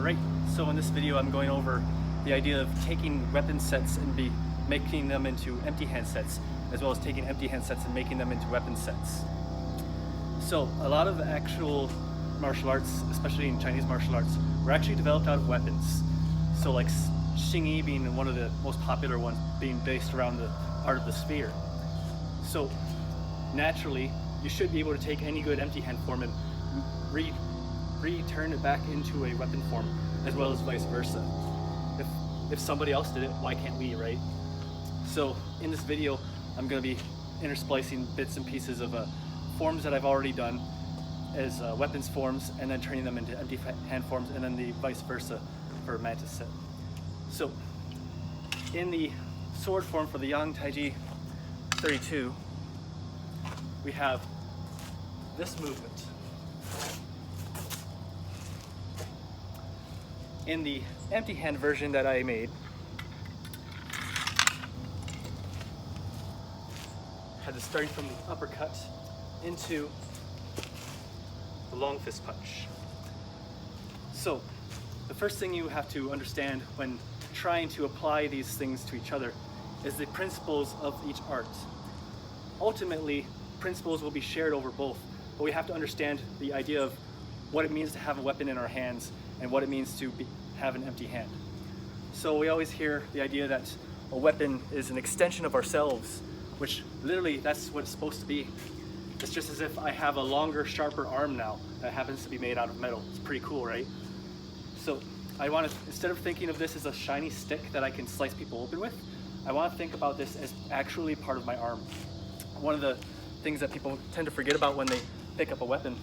Alright, so in this video I'm going over the idea of taking weapon sets and making them into empty hand sets, as well as taking empty hand sets and making them into weapon sets. So a lot of actual martial arts, especially in Chinese martial arts, were actually developed out of weapons. So like Xingyi being one of the most popular ones, being based around the art of the sphere. So naturally, you should be able to take any good empty hand form and return it back into a weapon form, as well as vice versa. If somebody else did it, why can't we, right? So in this video, I'm going to be intersplicing bits and pieces of forms that I've already done as weapons forms, and then turning them into empty hand forms, and then the vice versa for a mantis set. So in the sword form for the Yang Taiji 32, we have this movement. In the empty hand version that I made, had it starting from the uppercut into the long fist punch. So the first thing you have to understand when trying to apply these things to each other is the principles of each art. Ultimately, principles will be shared over both, but we have to understand the idea of what it means to have a weapon in our hands and what it means to have an empty hand. So we always hear the idea that a weapon is an extension of ourselves, which literally that's what it's supposed to be. It's just as if I have a longer, sharper arm now that happens to be made out of metal. It's pretty cool, right? So I want to, instead of thinking of this as a shiny stick that I can slice people open with, I want to think about this as actually part of my arm. One of the things that people tend to forget about when they pick up a weapon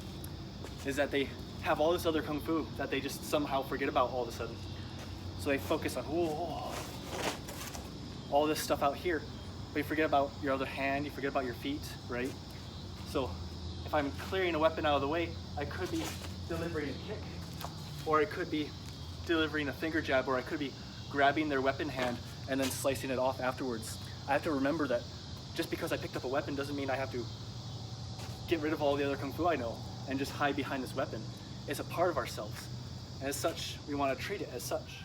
is that they have all this other kung fu that they just somehow forget about all of a sudden. So they focus on all this stuff out here, but you forget about your other hand, you forget about your feet, right? So if I'm clearing a weapon out of the way, I could be delivering a kick, or I could be delivering a finger jab, or I could be grabbing their weapon hand and then slicing it off afterwards. I have to remember that just because I picked up a weapon doesn't mean I have to get rid of all the other kung fu I know and just hide behind this weapon. It's a part of ourselves. And as such, we want to treat it as such.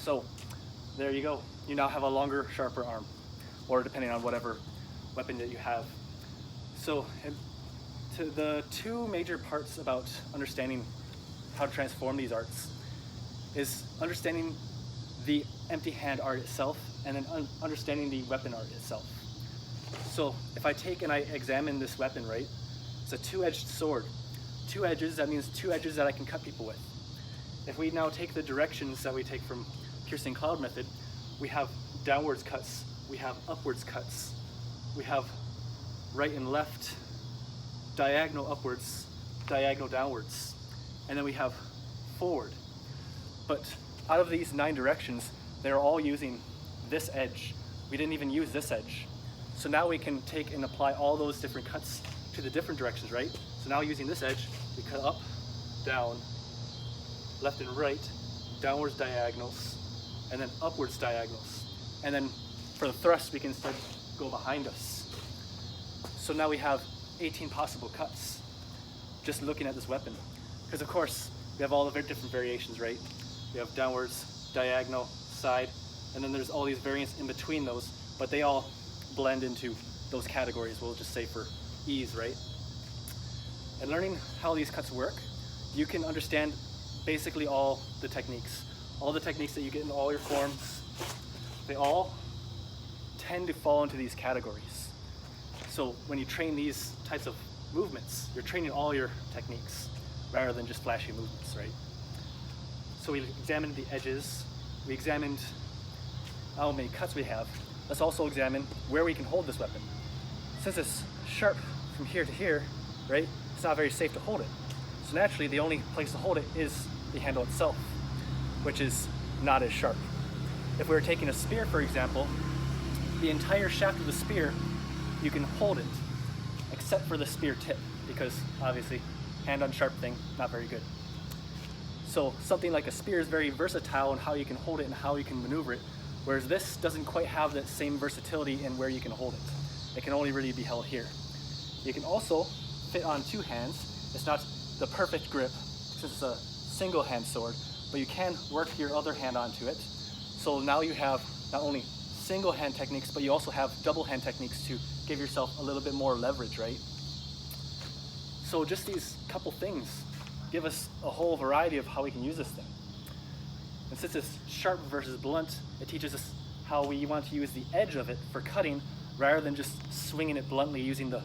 So there you go. You now have a longer, sharper arm, or depending on whatever weapon that you have. So to the two major parts about understanding how to transform these arts is understanding the empty hand art itself and then understanding the weapon art itself. So if I take and I examine this weapon, right, it's a two-edged sword. Two edges, that means two edges that I can cut people with. If we now take the directions that we take from piercing cloud method, we have downwards cuts, we have upwards cuts, we have right and left, diagonal upwards, diagonal downwards, and then we have forward. But out of these 9 directions, they're all using this edge. We didn't even use this edge. So now we can take and apply all those different cuts to the different directions, right? So now using this edge, we cut up, down, left and right, downwards diagonals, and then upwards diagonals. And then for the thrust, we can instead go behind us. So now we have 18 possible cuts, just looking at this weapon. Because of course, we have all the different variations, right? We have downwards, diagonal, side, and then there's all these variants in between those, but they all blend into those categories, we'll just say for ease, right? And learning how these cuts work, you can understand basically all the techniques. All the techniques that you get in all your forms, they all tend to fall into these categories. So when you train these types of movements, you're training all your techniques rather than just flashy movements, right? So we examined the edges, we examined how many cuts we have. Let's also examine where we can hold this weapon. Since it's sharp from here to here, right, it's not very safe to hold it. So naturally, the only place to hold it is the handle itself, which is not as sharp. If we were taking a spear, for example, the entire shaft of the spear, you can hold it, except for the spear tip, because obviously, hand on sharp thing, not very good. So something like a spear is very versatile in how you can hold it and how you can maneuver it, whereas this doesn't quite have that same versatility in where you can hold it. It can only really be held here. You can also fit on 2 hands. It's not the perfect grip since it's a single hand sword, but you can work your other hand onto it. So now you have not only single hand techniques, but you also have double hand techniques to give yourself a little bit more leverage, right? So just these couple things give us a whole variety of how we can use this thing. And since it's sharp versus blunt, it teaches us how we want to use the edge of it for cutting rather than just swinging it bluntly using the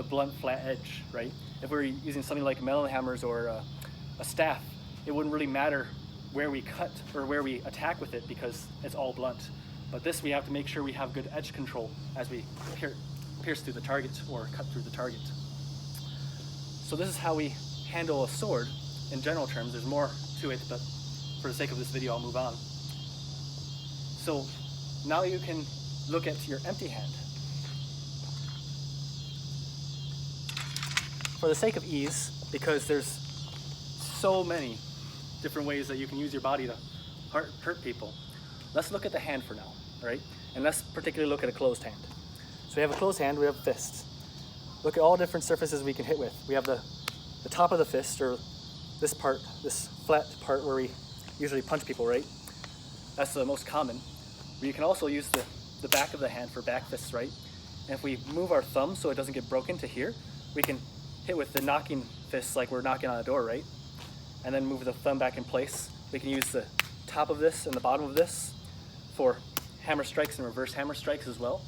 blunt flat edge, right? If we're using something like melon hammers or a staff, it wouldn't really matter where we cut or where we attack with it because it's all blunt. But this, we have to make sure we have good edge control as we pierce through the target or cut through the target. So this is how we handle a sword in general terms. There's more to it, but for the sake of this video, I'll move on. So now you can look at your empty hand. For the sake of ease, because there's so many different ways that you can use your body to hurt people, let's look at the hand for now, right? And let's particularly look at a closed hand. So we have a closed hand, we have fists. Look at all different surfaces we can hit with. We have the top of the fist, or this part, this flat part where we usually punch people, right? That's the most common. But you can also use the back of the hand for back fists, right? And if we move our thumb so it doesn't get broken to here, we can hit with the knocking fists like we're knocking on a door, right? And then move the thumb back in place. We can use the top of this and the bottom of this for hammer strikes and reverse hammer strikes as well.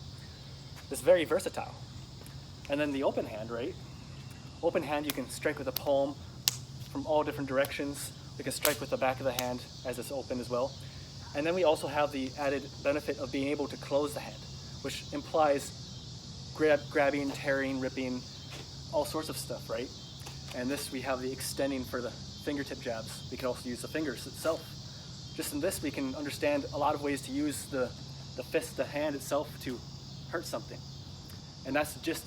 It's very versatile. And then the open hand, right? Open hand, you can strike with a palm from all different directions. We can strike with the back of the hand as it's open as well. And then we also have the added benefit of being able to close the hand, which implies grabbing, tearing, ripping, all sorts of stuff, right? And this, we have the extending for the fingertip jabs. We can also use the fingers itself. Just in this, we can understand a lot of ways to use the fist, the hand itself, to hurt something. And that's just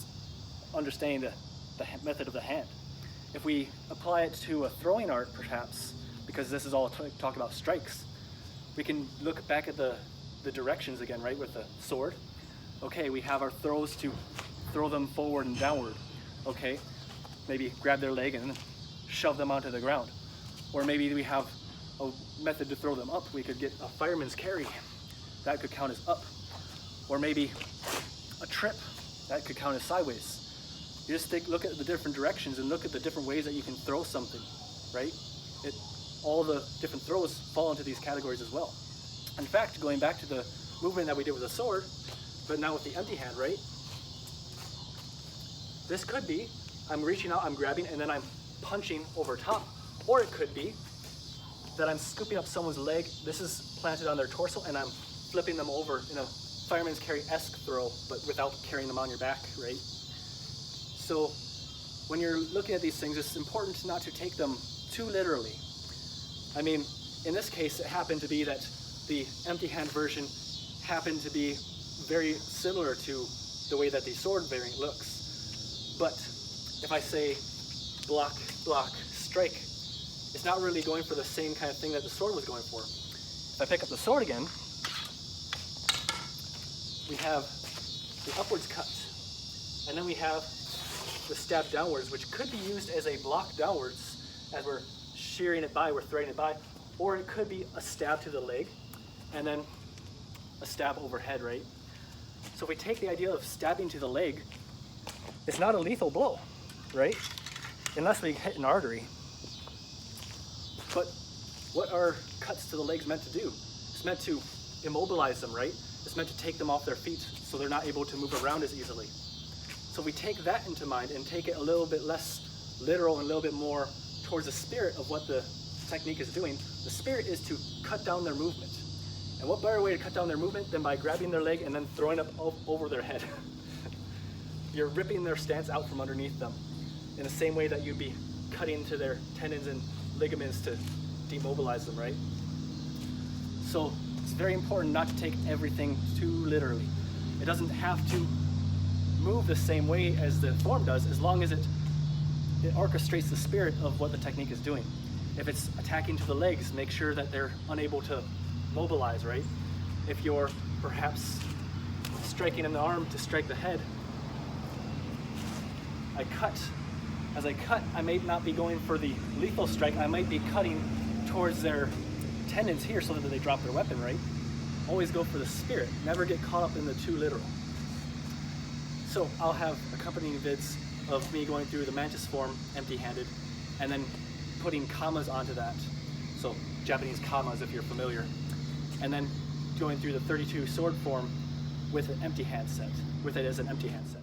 understanding the method of the hand. If we apply it to a throwing art, perhaps, because this is all talk about strikes, we can look back at the directions again, right, with the sword. Okay, we have our throws to throw them forward and downward. Okay, maybe grab their leg and shove them onto the ground. Or maybe we have a method to throw them up. We could get a fireman's carry. That could count as up. Or maybe a trip That could count as sideways. You just look at the different directions and look at the different ways that you can throw something, right? All the different throws fall into these categories as well. In fact, going back to the movement that we did with the sword, but now with the empty hand, right? This could be, I'm reaching out, I'm grabbing, and then I'm punching over top. Or it could be that I'm scooping up someone's leg, this is planted on their torso, and I'm flipping them over in a fireman's carry-esque throw, but without carrying them on your back, right? So when you're looking at these things, it's important not to take them too literally. I mean, in this case, it happened to be that the empty hand version happened to be very similar to the way that the sword variant looks. But if I say block, block, strike, it's not really going for the same kind of thing that the sword was going for. If I pick up the sword again, we have the upwards cut, and then we have the stab downwards, which could be used as a block downwards as we're shearing it by, we're threading it by, or it could be a stab to the leg and then a stab overhead, right? So if we take the idea of stabbing to the leg, it's not a lethal blow, right? Unless we hit an artery. But what are cuts to the legs meant to do? It's meant to immobilize them, right? It's meant to take them off their feet so they're not able to move around as easily. So we take that into mind and take it a little bit less literal and a little bit more towards the spirit of what the technique is doing. The spirit is to cut down their movement. And what better way to cut down their movement than by grabbing their leg and then throwing it over their head? You're ripping their stance out from underneath them in the same way that you'd be cutting to their tendons and ligaments to demobilize them, right? So it's very important not to take everything too literally. It doesn't have to move the same way as the form does, as long as it orchestrates the spirit of what the technique is doing. If it's attacking to the legs, make sure that they're unable to mobilize, right? If you're perhaps striking in the arm to strike the head, I cut. As I cut, I may not be going for the lethal strike, I might be cutting towards their tendons here so that they drop their weapon, right? Always go for the spirit, never get caught up in the too literal. So I'll have accompanying vids of me going through the mantis form empty-handed and then putting commas onto that. So Japanese commas if you're familiar. And then going through the 32 sword form with an empty hand set, with it as an empty hand set.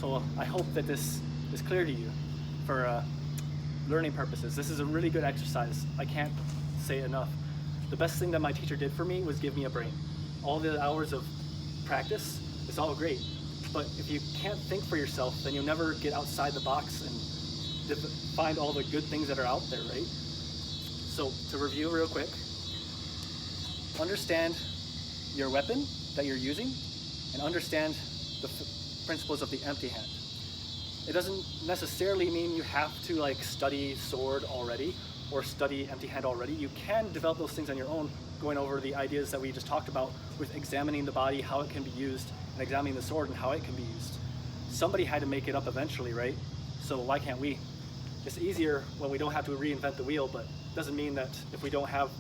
So I hope that this is clear to you for learning purposes. This is a really good exercise. I can't say it enough. The best thing that my teacher did for me was give me a brain. All the hours of practice, it's all great. But if you can't think for yourself, then you'll never get outside the box and find all the good things that are out there, right? So to review real quick, understand your weapon that you're using and understand the principles of the empty hand. It doesn't necessarily mean you have to like study sword already or study empty hand already. You can develop those things on your own, going over the ideas that we just talked about with examining the body, how it can be used, and examining the sword and how it can be used. Somebody had to make it up eventually, right? So why can't we? It's easier when we don't have to reinvent the wheel, but it doesn't mean that if we don't have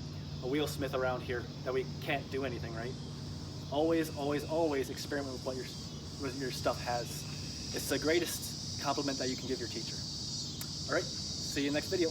a wheelsmith around here that we can't do anything, right? Always, always, always experiment with what your stuff has. It's the greatest compliment that you can give your teacher. All right, see you in the next video.